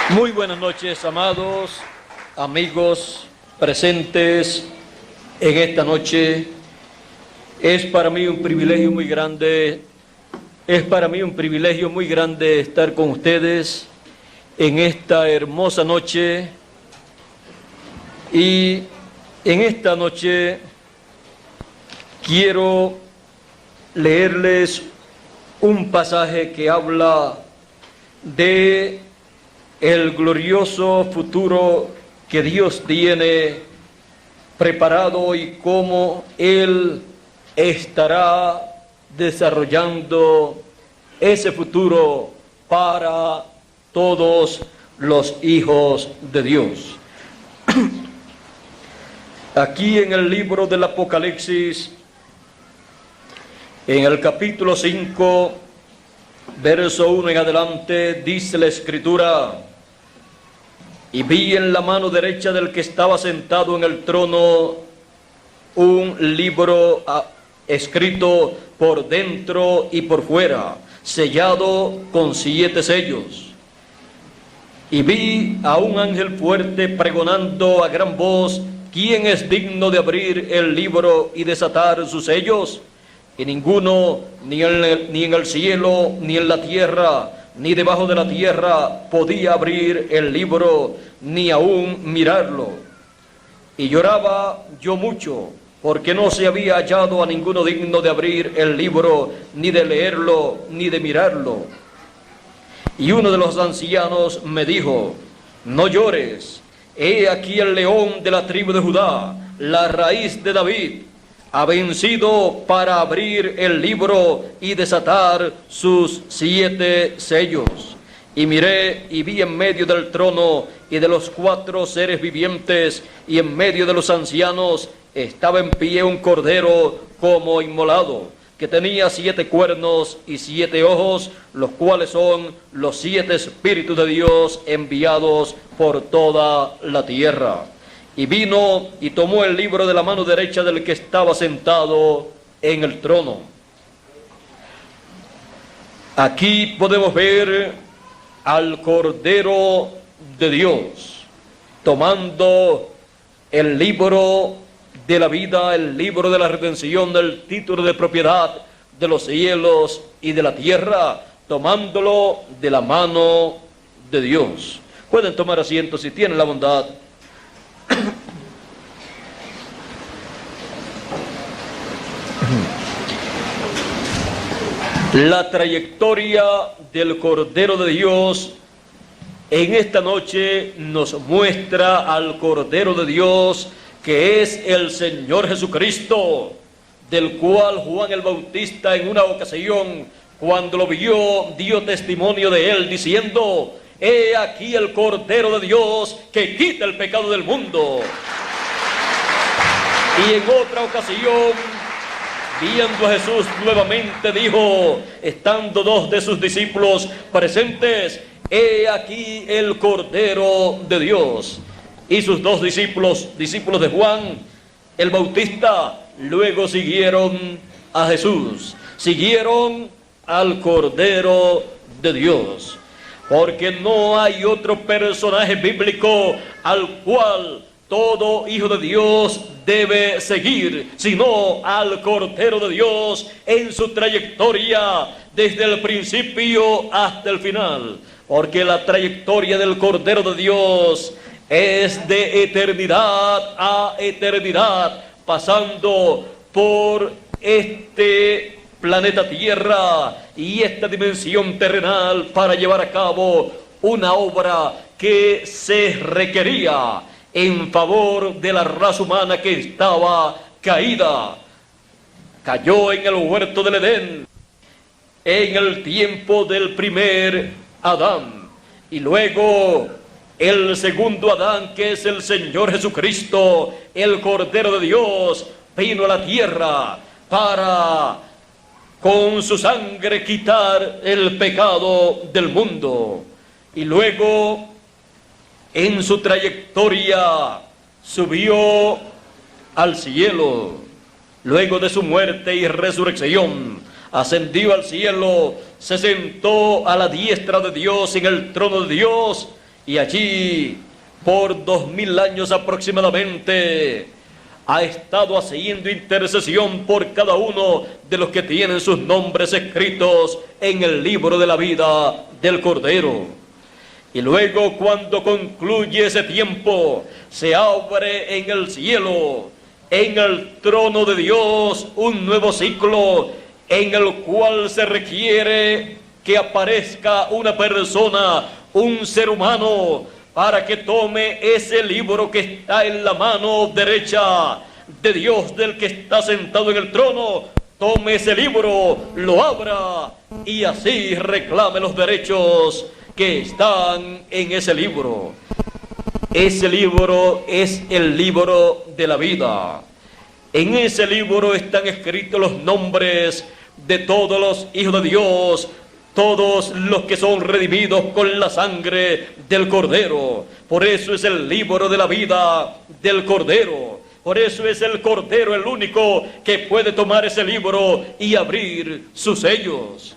Muy buenas noches, amados amigos presentes en esta noche. Es para mí un privilegio muy grande, estar con ustedes en esta hermosa noche. Y en esta noche quiero leerles un pasaje que habla de el glorioso futuro que Dios tiene preparado y cómo Él estará desarrollando ese futuro para todos los hijos de Dios. Aquí en el libro del Apocalipsis, en el capítulo 5, verso 1 en adelante, dice la Escritura: y vi en la mano derecha del que estaba sentado en el trono un libro escrito por dentro y por fuera, sellado con 7 sellos. Y vi a un ángel fuerte pregonando a gran voz: ¿quién es digno de abrir el libro y desatar sus sellos? Y ninguno, ni en el cielo, ni en la tierra, ni debajo de la tierra, podía abrir el libro, ni aún mirarlo. Y lloraba yo mucho, porque no se había hallado a ninguno digno de abrir el libro, ni de leerlo, ni de mirarlo. Y uno de los ancianos me dijo: no llores, he aquí el león de la tribu de Judá, la raíz de David, ha vencido para abrir el libro y desatar sus 7 sellos. Y miré y vi en medio del trono y de los 4 seres vivientes y en medio de los ancianos estaba en pie un cordero como inmolado, que tenía 7 cuernos y 7 ojos, los cuales son los 7 espíritus de Dios enviados por toda la tierra. Y vino y tomó el libro de la mano derecha del que estaba sentado en el trono. Aquí podemos ver al Cordero de Dios tomando el libro de la vida, el libro de la redención, el título de propiedad de los cielos y de la tierra, tomándolo de la mano de Dios. Pueden tomar asiento si tienen la bondad. La trayectoria del Cordero de Dios en esta noche nos muestra al Cordero de Dios, que es el Señor Jesucristo, del cual Juan el Bautista en una ocasión, cuando lo vio, dio testimonio de él diciendo: he aquí el Cordero de Dios que quita el pecado del mundo. Y en otra ocasión, viendo a Jesús nuevamente, dijo, estando 2 de sus discípulos presentes: he aquí el Cordero de Dios. Y sus 2 discípulos de Juan el Bautista, luego siguieron a Jesús, siguieron al Cordero de Dios, porque no hay otro personaje bíblico al cual todo hijo de Dios debe seguir, sino al Cordero de Dios en su trayectoria desde el principio hasta el final, porque la trayectoria del Cordero de Dios es de eternidad a eternidad, pasando por este planeta Tierra y esta dimensión terrenal para llevar a cabo una obra que se requería en favor de la raza humana que estaba caída. Cayó en el huerto del Edén en el tiempo del primer Adán, y luego el segundo Adán, que es el Señor Jesucristo, el Cordero de Dios, vino a la tierra para con su sangre quitar el pecado del mundo. Y luego en su trayectoria subió al cielo. Luego de su muerte y resurrección, ascendió al cielo, se sentó a la diestra de Dios en el trono de Dios, y allí, por 2000 años aproximadamente, ha estado haciendo intercesión por cada uno de los que tienen sus nombres escritos en el libro de la vida del Cordero. Y luego, cuando concluye ese tiempo, se abre en el cielo, en el trono de Dios, un nuevo ciclo en el cual se requiere que aparezca una persona, un ser humano, para que tome ese libro que está en la mano derecha de Dios, del que está sentado en el trono. Tome ese libro, lo abra y así reclame los derechos que están en ese libro. Ese libro es el libro de la vida. En ese libro están escritos los nombres de todos los hijos de Dios, todos los que son redimidos con la sangre del Cordero. Por eso es el libro de la vida del Cordero. Por eso es el Cordero el único que puede tomar ese libro y abrir sus sellos.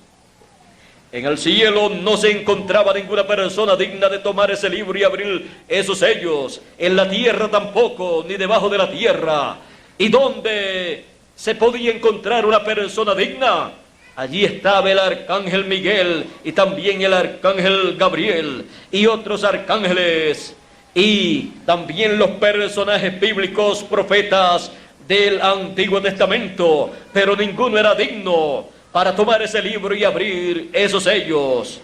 En el cielo no se encontraba ninguna persona digna de tomar ese libro y abrir esos sellos. En la tierra tampoco, ni debajo de la tierra. ¿Y dónde se podía encontrar una persona digna? Allí estaba el arcángel Miguel y también el arcángel Gabriel y otros arcángeles y también los personajes bíblicos, profetas del Antiguo Testamento, pero ninguno era digno para tomar ese libro y abrir esos sellos.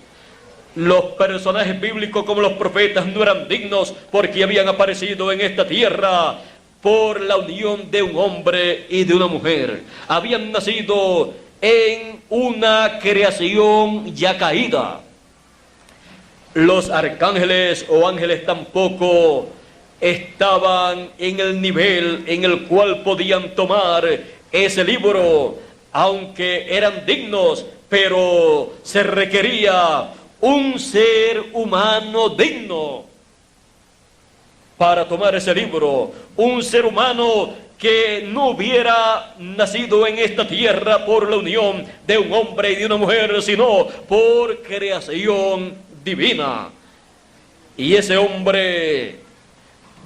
Los personajes bíblicos como los profetas no eran dignos porque habían aparecido en esta tierra por la unión de un hombre y de una mujer. Habían nacido en una creación ya caída. Los arcángeles o ángeles tampoco estaban en el nivel en el cual podían tomar ese libro, aunque eran dignos, pero se requería un ser humano digno para tomar ese libro, un ser humano que no hubiera nacido en esta tierra por la unión de un hombre y de una mujer, sino por creación divina. Y ese hombre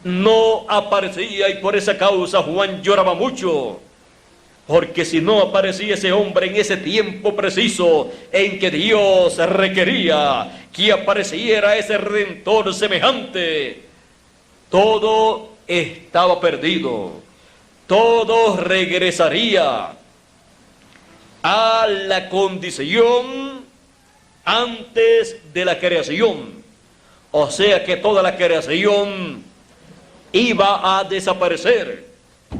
no aparecía, y por esa causa Juan lloraba mucho, porque si no aparecía ese hombre en ese tiempo preciso en que Dios requería que apareciera ese Redentor semejante, todo estaba perdido. Todo regresaría a la condición antes de la creación. O sea que toda la creación iba a desaparecer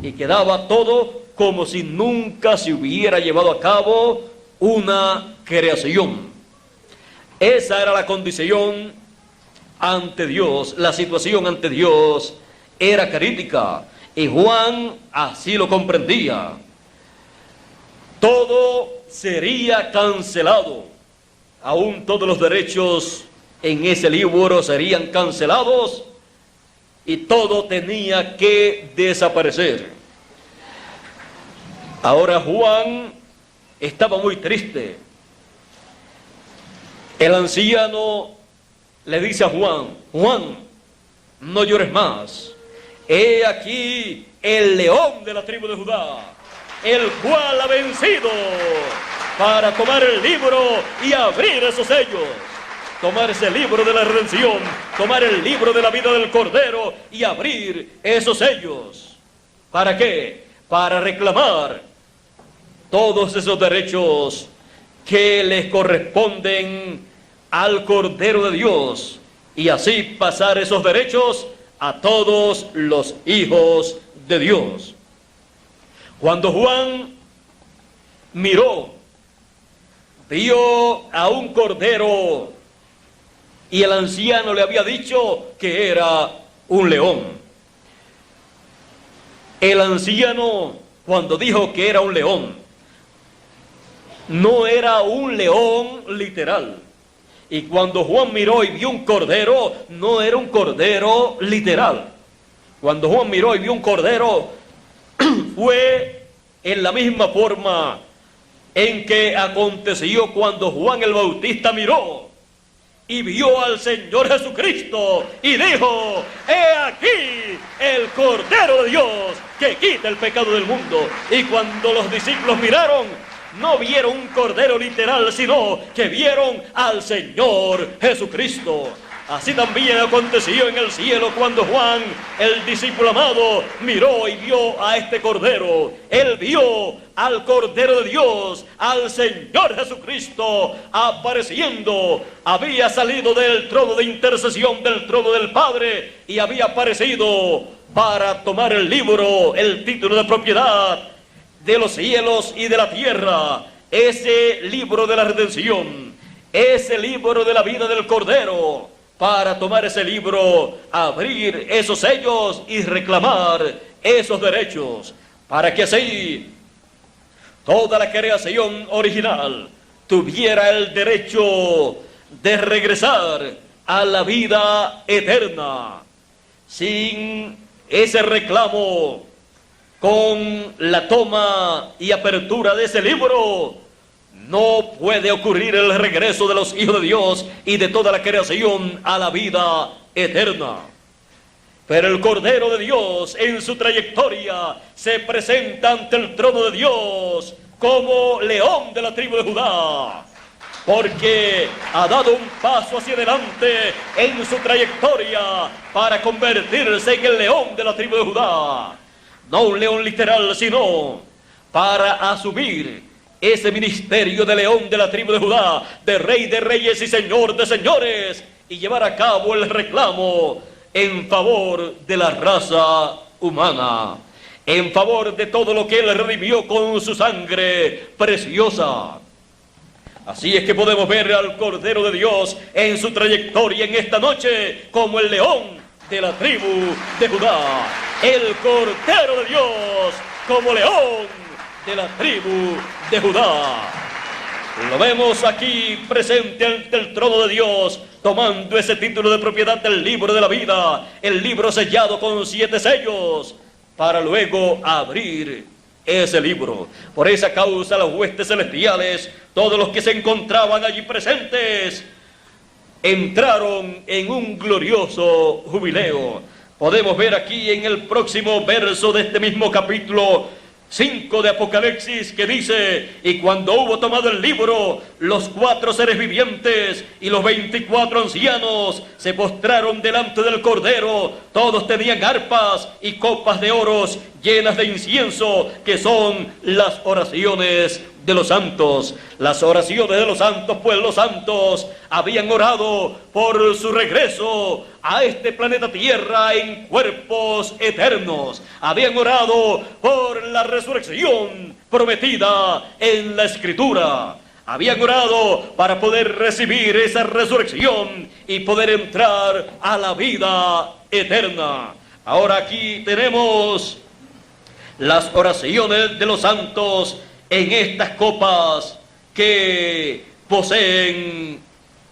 y quedaba todo como si nunca se hubiera llevado a cabo una creación. Esa era la condición ante Dios. La situación ante Dios era crítica. Y Juan así lo comprendía. Todo sería cancelado. Aún todos los derechos en ese libro serían cancelados y todo tenía que desaparecer. Ahora Juan estaba muy triste. El anciano le dice a Juan: Juan, no llores más. He aquí el león de la tribu de Judá, el cual ha vencido para tomar el libro y abrir esos sellos. Tomar ese libro de la redención, tomar el libro de la vida del Cordero y abrir esos sellos. ¿Para qué? Para reclamar todos esos derechos que les corresponden al Cordero de Dios y así pasar esos derechos a todos los hijos de Dios. Cuando Juan miró, vio a un cordero y el anciano le había dicho que era un león. El anciano, cuando dijo que era un león, no era un león literal. Y cuando Juan miró y vio un cordero, no era un cordero literal. Cuando Juan miró y vio un cordero, fue en la misma forma en que aconteció cuando Juan el Bautista miró y vio al Señor Jesucristo y dijo: he aquí el Cordero de Dios que quita el pecado del mundo. Y cuando los discípulos miraron, no vieron un cordero literal, sino que vieron al Señor Jesucristo. Así también aconteció en el cielo cuando Juan, el discípulo amado, miró y vio a este Cordero. Él vio al Cordero de Dios, al Señor Jesucristo, apareciendo. Había salido del trono de intercesión, del trono del Padre, y había aparecido para tomar el libro, el título de propiedad de los cielos y de la tierra, ese libro de la redención, ese libro de la vida del Cordero. Para tomar ese libro, abrir esos sellos y reclamar esos derechos, para que así toda la creación original tuviera el derecho de regresar a la vida eterna. Sin ese reclamo, con la toma y apertura de ese libro, no puede ocurrir el regreso de los hijos de Dios y de toda la creación a la vida eterna. Pero el Cordero de Dios en su trayectoria se presenta ante el trono de Dios como león de la tribu de Judá, porque ha dado un paso hacia adelante en su trayectoria para convertirse en el león de la tribu de Judá. No un león literal, sino para asumir ese ministerio de león de la tribu de Judá, de rey de reyes y señor de señores, y llevar a cabo el reclamo en favor de la raza humana, en favor de todo lo que él redimió con su sangre preciosa. Así es que podemos ver al Cordero de Dios en su trayectoria en esta noche como el león de la tribu de Judá, el Cordero de Dios como león de la tribu de Judá. Lo vemos aquí presente ante el trono de Dios, tomando ese título de propiedad del libro de la vida, el libro sellado con 7 sellos, para luego abrir ese libro. Por esa causa las huestes celestiales, todos los que se encontraban allí presentes, entraron en un glorioso jubileo. Podemos ver aquí en el próximo verso de este mismo capítulo 5 de Apocalipsis, que dice: y cuando hubo tomado el libro, los 4 seres vivientes y los 24 ancianos se postraron delante del Cordero. Todos tenían arpas y copas de oros llenas de incienso, que son las oraciones de los santos. Las oraciones de los santos, pues los santos habían orado por su regreso a este planeta Tierra en cuerpos eternos. Habían orado por la resurrección prometida en la Escritura. Habían orado para poder recibir esa resurrección y poder entrar a la vida eterna. Ahora aquí tenemos las oraciones de los santos en estas copas que poseen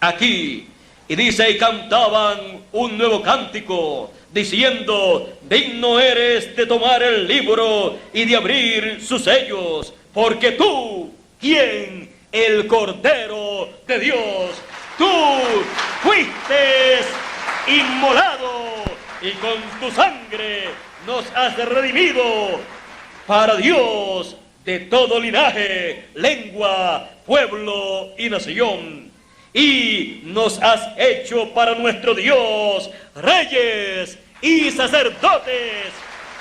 aquí. Y dice: y cantaban un nuevo cántico, diciendo: digno eres de tomar el libro y de abrir sus sellos, porque tú, ¿quién? El Cordero de Dios, tú fuiste inmolado y con tu sangre nos has redimido para Dios de todo linaje, lengua, pueblo y nación. Y nos has hecho para nuestro Dios reyes y sacerdotes,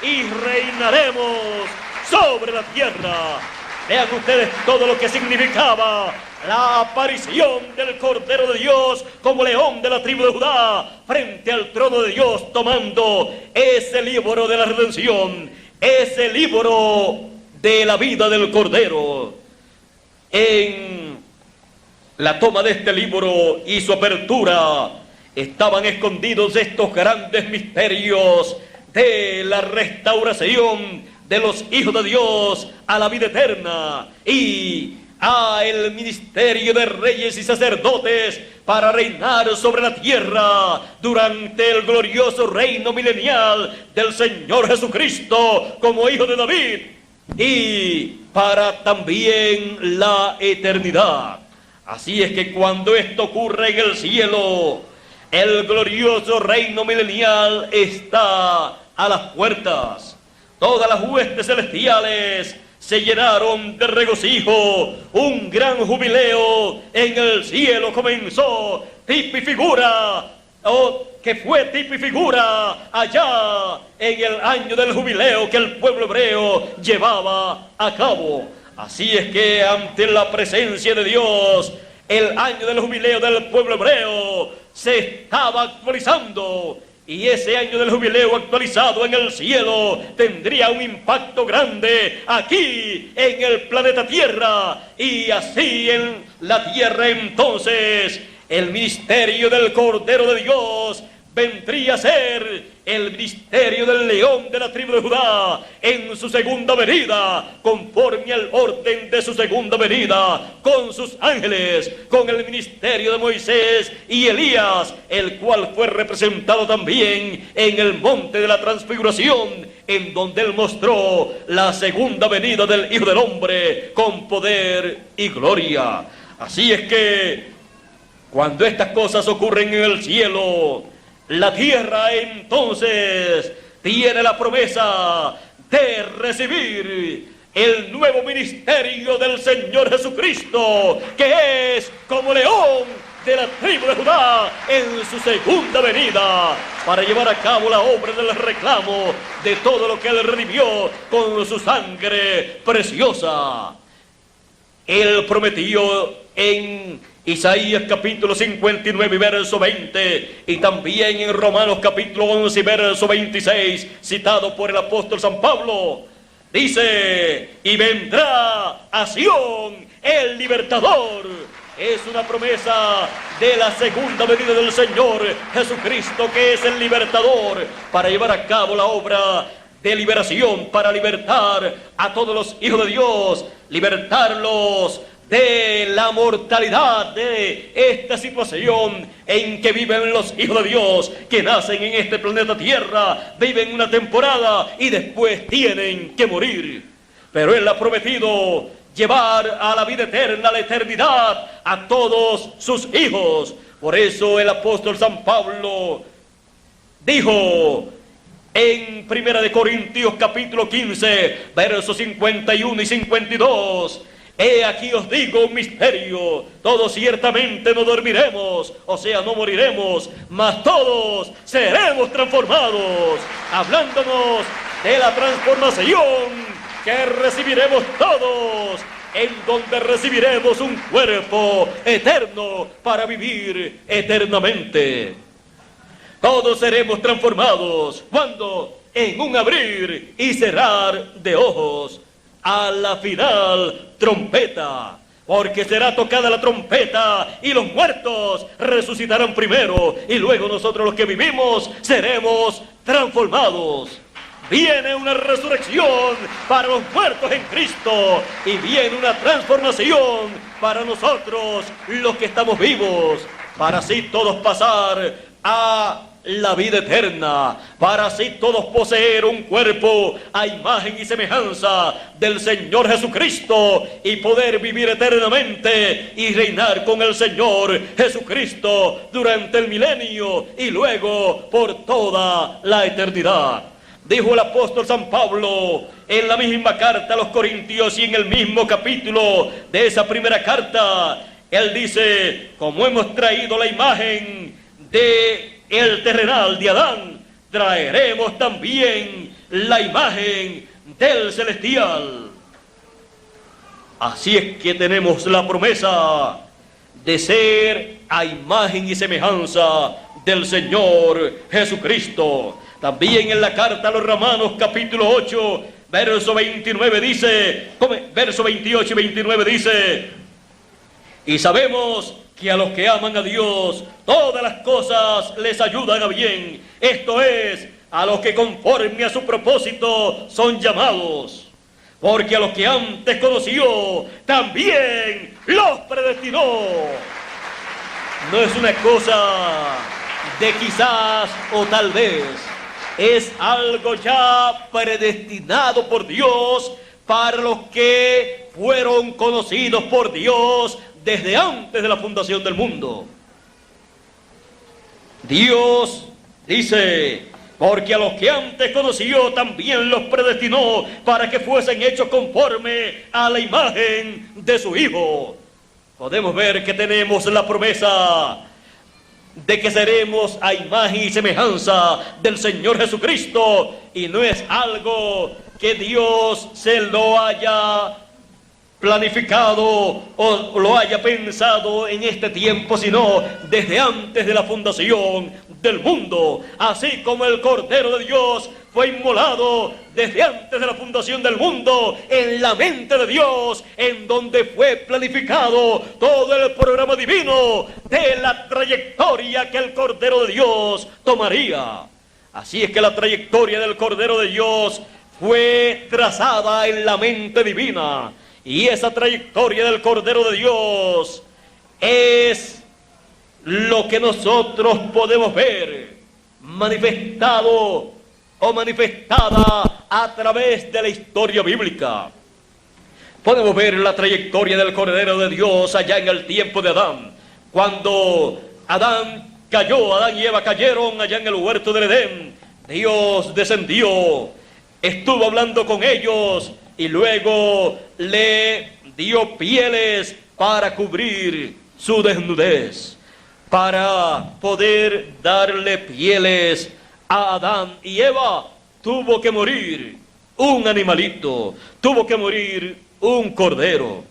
y reinaremos sobre la tierra. Vean ustedes todo lo que significaba la aparición del Cordero de Dios como león de la tribu de Judá frente al trono de Dios, tomando ese libro de la redención, ese libro de la vida del Cordero. En la toma de este libro y su apertura estaban escondidos estos grandes misterios de la restauración de los hijos de Dios a la vida eterna y a el ministerio de reyes y sacerdotes para reinar sobre la tierra durante el glorioso reino milenial del Señor Jesucristo como hijo de David, y para también la eternidad. Así es que cuando esto ocurre en el cielo, el glorioso reino milenial está a las puertas. Todas las huestes celestiales se llenaron de regocijo. Un gran jubileo en el cielo comenzó, tipo y figura, que fue tipo y figura allá en el año del jubileo que el pueblo hebreo llevaba a cabo. Así es que ante la presencia de Dios, el año del jubileo del pueblo hebreo se estaba actualizando. Y ese año del jubileo actualizado en el cielo tendría un impacto grande aquí en el planeta Tierra. Y así en la Tierra entonces el ministerio del Cordero de Dios vendría a ser el ministerio del león de la tribu de Judá en su segunda venida, conforme al orden de su segunda venida, con sus ángeles, con el ministerio de Moisés y Elías, el cual fue representado también en el monte de la transfiguración, en donde él mostró la segunda venida del Hijo del Hombre con poder y gloria. Así es que cuando estas cosas ocurren en el cielo, la tierra entonces tiene la promesa de recibir el nuevo ministerio del Señor Jesucristo, que es como león de la tribu de Judá en su segunda venida, para llevar a cabo la obra del reclamo de todo lo que él redimió con su sangre preciosa. Él prometió en Isaías capítulo 59 verso 20 y también en Romanos capítulo 11 verso 26, citado por el apóstol San Pablo, dice: y vendrá a Sión el libertador. Es una promesa de la segunda venida del Señor Jesucristo, que es el libertador, para llevar a cabo la obra de liberación, para libertar a todos los hijos de Dios, libertarlos de la mortalidad, de esta situación en que viven los hijos de Dios, que nacen en este planeta Tierra, viven una temporada y después tienen que morir. Pero Él ha prometido llevar a la vida eterna, a la eternidad, a todos sus hijos. Por eso el apóstol San Pablo dijo en 1 Corintios capítulo 15, versos 51 y 52, he aquí os digo un misterio, todos ciertamente no dormiremos, o sea, no moriremos, mas todos seremos transformados, hablándonos de la transformación que recibiremos todos, en donde recibiremos un cuerpo eterno para vivir eternamente. Todos seremos transformados, ¿cuándo? En un abrir y cerrar de ojos, a la final trompeta, porque será tocada la trompeta y los muertos resucitarán primero, y luego nosotros los que vivimos seremos transformados. Viene una resurrección para los muertos en Cristo, y viene una transformación para nosotros los que estamos vivos, para así todos pasar a la vida eterna, para así todos poseer un cuerpo a imagen y semejanza del Señor Jesucristo y poder vivir eternamente y reinar con el Señor Jesucristo durante el milenio y luego por toda la eternidad. Dijo el apóstol San Pablo en la misma carta a los Corintios y en el mismo capítulo de esa primera carta, él dice: como hemos traído la imagen de el terrenal de Adán, traeremos también la imagen del celestial. Así es que tenemos la promesa de ser a imagen y semejanza del Señor Jesucristo. También en la carta a los Romanos capítulo 8, verso 29 dice, verso 28 y 29 dice: y sabemos que a los que aman a Dios, todas las cosas les ayudan a bien. Esto es, a los que conforme a su propósito son llamados. Porque a los que antes conoció, también los predestinó. No es una cosa de quizás o tal vez. Es algo ya predestinado por Dios para los que fueron conocidos por Dios desde antes de la fundación del mundo. Dios dice: porque a los que antes conoció también los predestinó para que fuesen hechos conforme a la imagen de su Hijo. Podemos ver que tenemos la promesa de que seremos a imagen y semejanza del Señor Jesucristo, y no es algo que Dios se lo haya planificado o lo haya pensado en este tiempo, sino desde antes de la fundación del mundo. Así como el Cordero de Dios fue inmolado desde antes de la fundación del mundo en la mente de Dios, en donde fue planificado todo el programa divino de la trayectoria que el Cordero de Dios tomaría. Así es que la trayectoria del Cordero de Dios fue trazada en la mente divina, y esa trayectoria del Cordero de Dios es lo que nosotros podemos ver manifestado o manifestada a través de la historia bíblica. Podemos ver la trayectoria del Cordero de Dios allá en el tiempo de Adán. Cuando Adán y Eva cayeron allá en el huerto del Edén, Dios descendió, estuvo hablando con ellos y luego le dio pieles para cubrir su desnudez, para poder darle pieles a Adán y Eva. Tuvo que morir un animalito, tuvo que morir un cordero.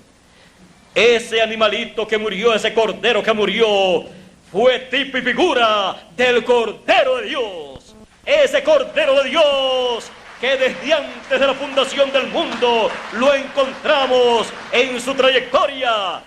Ese animalito que murió, ese cordero que murió, fue tipo y figura del Cordero de Dios. Ese Cordero de Dios que desde antes de la fundación del mundo lo encontramos en su trayectoria,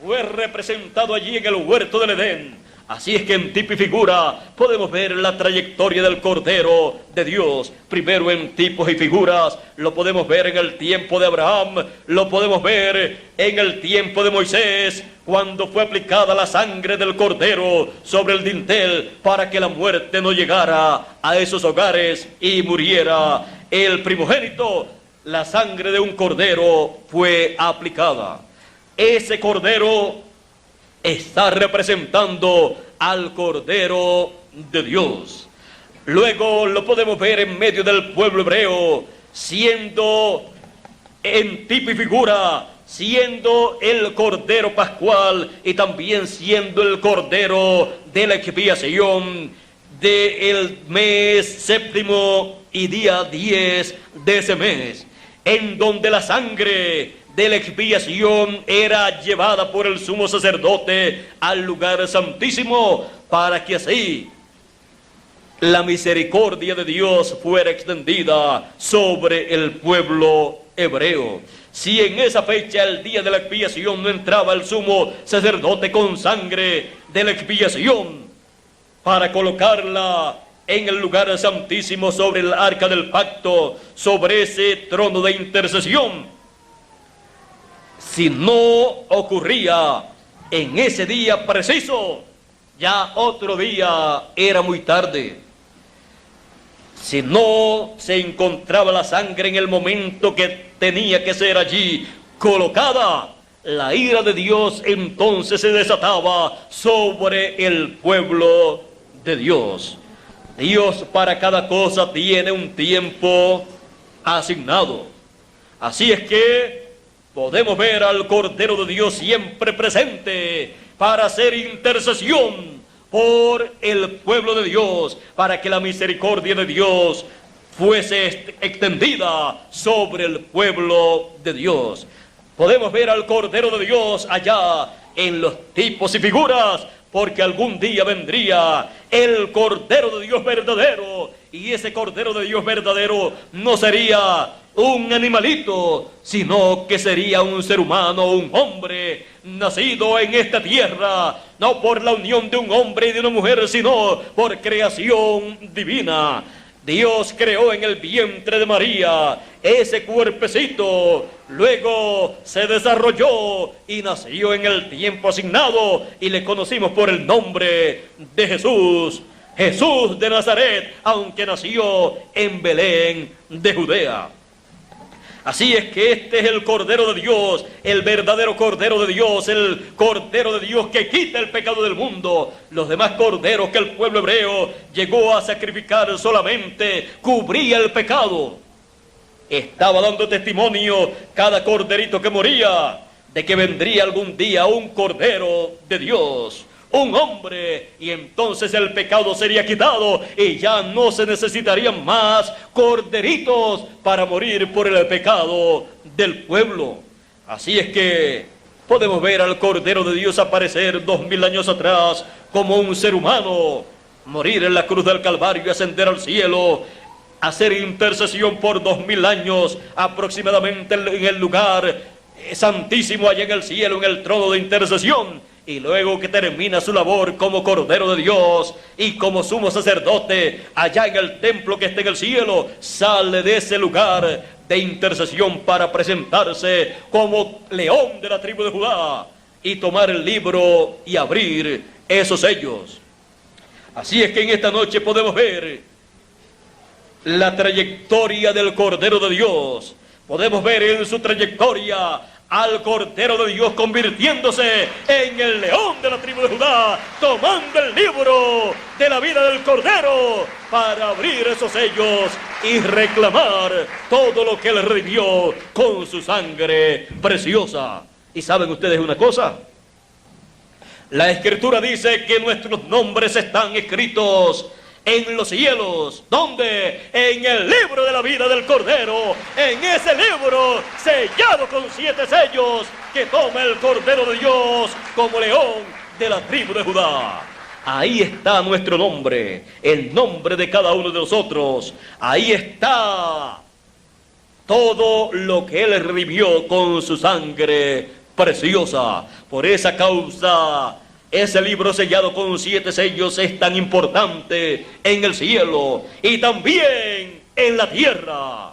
fue representado allí en el huerto del Edén. Así es que en tipo y figura podemos ver la trayectoria del Cordero de Dios. Primero en tipos y figuras lo podemos ver en el tiempo de Abraham, lo podemos ver en el tiempo de Moisés, cuando fue aplicada la sangre del Cordero sobre el dintel para que la muerte no llegara a esos hogares y muriera el primogénito. La sangre de un cordero fue aplicada. Ese cordero está representando al Cordero de Dios. Luego lo podemos ver en medio del pueblo hebreo, siendo en tipo y figura, siendo el Cordero Pascual y también siendo el Cordero de la expiación del mes séptimo y día 10 de ese mes, en donde la sangre de la expiación era llevada por el sumo sacerdote al lugar santísimo, para que así la misericordia de Dios fuera extendida sobre el pueblo hebreo. Si en esa fecha, el día de la expiación, no entraba el sumo sacerdote con sangre de la expiación para colocarla en el lugar santísimo sobre el arca del pacto, sobre ese trono de intercesión, si no ocurría en ese día preciso, ya otro día era muy tarde. Si no se encontraba la sangre en el momento que tenía que ser allí colocada, la ira de Dios entonces se desataba sobre el pueblo de Dios. Dios para cada cosa tiene un tiempo asignado. Así es que podemos ver al Cordero de Dios siempre presente para hacer intercesión por el pueblo de Dios, para que la misericordia de Dios fuese extendida sobre el pueblo de Dios. Podemos ver al Cordero de Dios allá en los tipos y figuras, porque algún día vendría el Cordero de Dios verdadero, y ese Cordero de Dios verdadero no sería un animalito, sino que sería un ser humano, un hombre nacido en esta tierra, no por la unión de un hombre y de una mujer, sino por creación divina. Dios creó en el vientre de María ese cuerpecito, luego se desarrolló y nació en el tiempo asignado, y le conocimos por el nombre de Jesús, Jesús de Nazaret, aunque nació en Belén de Judea. Así es que este es el Cordero de Dios, el verdadero Cordero de Dios, el Cordero de Dios que quita el pecado del mundo. Los demás corderos que el pueblo hebreo llegó a sacrificar solamente cubría el pecado. Estaba dando testimonio cada corderito que moría de que vendría algún día un Cordero de Dios, un hombre, y entonces el pecado sería quitado y ya no se necesitarían más corderitos para morir por el pecado del pueblo. Así es que podemos ver al Cordero de Dios aparecer 2000 años atrás como un ser humano, morir en la cruz del Calvario y ascender al cielo, hacer intercesión por 2000 años aproximadamente en el lugar santísimo allá en el cielo, en el trono de intercesión. Y luego que termina su labor como Cordero de Dios y como sumo sacerdote allá en el templo que está en el cielo, sale de ese lugar de intercesión para presentarse como león de la tribu de Judá y tomar el libro y abrir esos sellos. Así es que en esta noche podemos ver la trayectoria del Cordero de Dios. Podemos ver en su trayectoria al Cordero de Dios convirtiéndose en el león de la tribu de Judá, tomando el libro de la vida del Cordero para abrir esos sellos y reclamar todo lo que él redimió con su sangre preciosa. ¿Y saben ustedes una cosa? La Escritura dice que nuestros nombres están escritos en los cielos. ¿Dónde? En el libro de la vida del Cordero. En ese libro sellado con 7 sellos que toma el Cordero de Dios como león de la tribu de Judá. Ahí está nuestro nombre, el nombre de cada uno de nosotros. Ahí está todo lo que él redimió con su sangre preciosa. Por esa causa, ese libro sellado con 7 sellos es tan importante en el cielo y también en la tierra.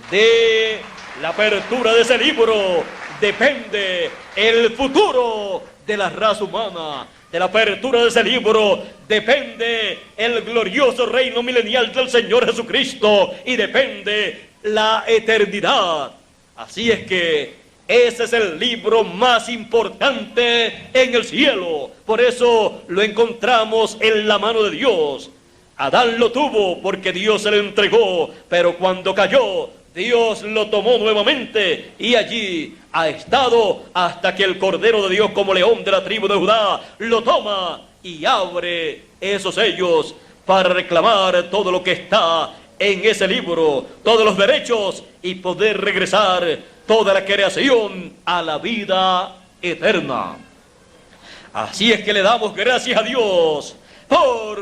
De la apertura de ese libro depende el futuro de la raza humana. De la apertura de ese libro depende el glorioso reino milenial del Señor Jesucristo y depende la eternidad. Así es que ese es el libro más importante en el cielo. Por eso lo encontramos en la mano de Dios. Adán lo tuvo porque Dios se lo entregó, pero cuando cayó, Dios lo tomó nuevamente y allí ha estado hasta que el Cordero de Dios, como león de la tribu de Judá, lo toma y abre esos sellos para reclamar todo lo que está en ese libro, todos los derechos y poder regresar toda la creación a la vida eterna. Así es que le damos gracias a Dios por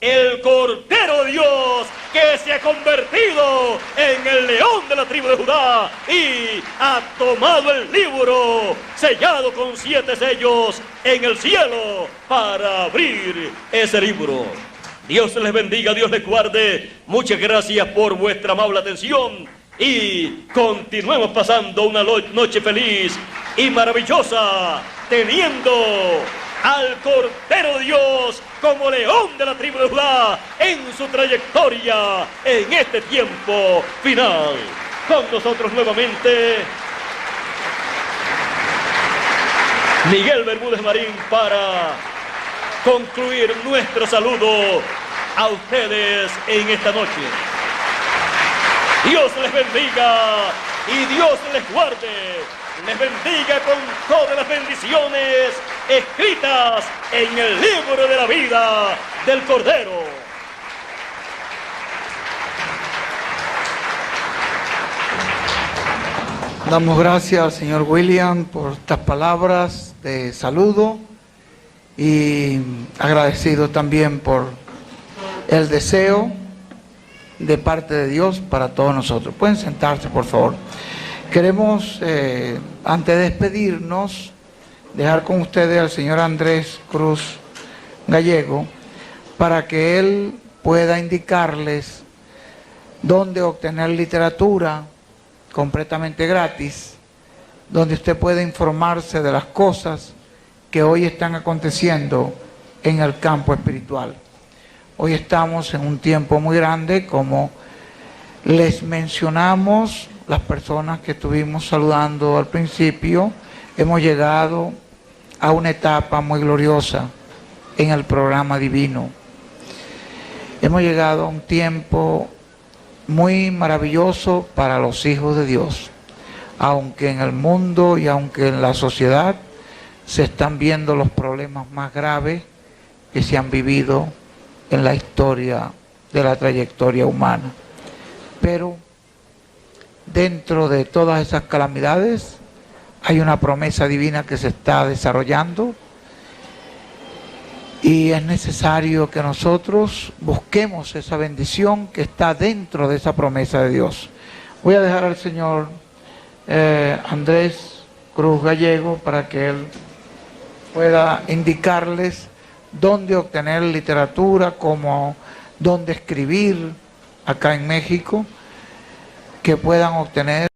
el Cordero de Dios que se ha convertido en el león de la tribu de Judá y ha tomado el libro sellado con 7 sellos en el cielo para abrir ese libro. Dios les bendiga, Dios les guarde. Muchas gracias por vuestra amable atención y continuemos pasando una noche feliz y maravillosa, teniendo al Cordero de Dios como león de la tribu de Judá en su trayectoria en este tiempo final. Con nosotros nuevamente Miguel Bermúdez Marín para concluir nuestro saludo a ustedes en esta noche. Dios les bendiga y Dios les guarde. Les bendiga con todas las bendiciones escritas en el libro de la vida del Cordero. Damos gracias al señor William por estas palabras de saludo y agradecido también por el deseo de parte de Dios para todos nosotros. Pueden sentarse, por favor. Queremos, antes de despedirnos, dejar con ustedes al señor Andrés Cruz Gallego para que él pueda indicarles dónde obtener literatura completamente gratis, donde usted puede informarse de las cosas que hoy están aconteciendo en el campo espiritual. Hoy estamos en un tiempo muy grande, como les mencionamos las personas que estuvimos saludando al principio, hemos llegado a una etapa muy gloriosa en el programa divino. Hemos llegado a un tiempo muy maravilloso para los hijos de Dios, aunque en el mundo y aunque en la sociedad se están viendo los problemas más graves que se han vivido en la historia de la trayectoria humana. Pero dentro de todas esas calamidades hay una promesa divina que se está desarrollando y es necesario que nosotros busquemos esa bendición que está dentro de esa promesa de Dios. Voy a dejar al señor Andrés Cruz Gallego para que él pueda indicarles dónde obtener literatura, cómo, dónde escribir acá en México, que puedan obtener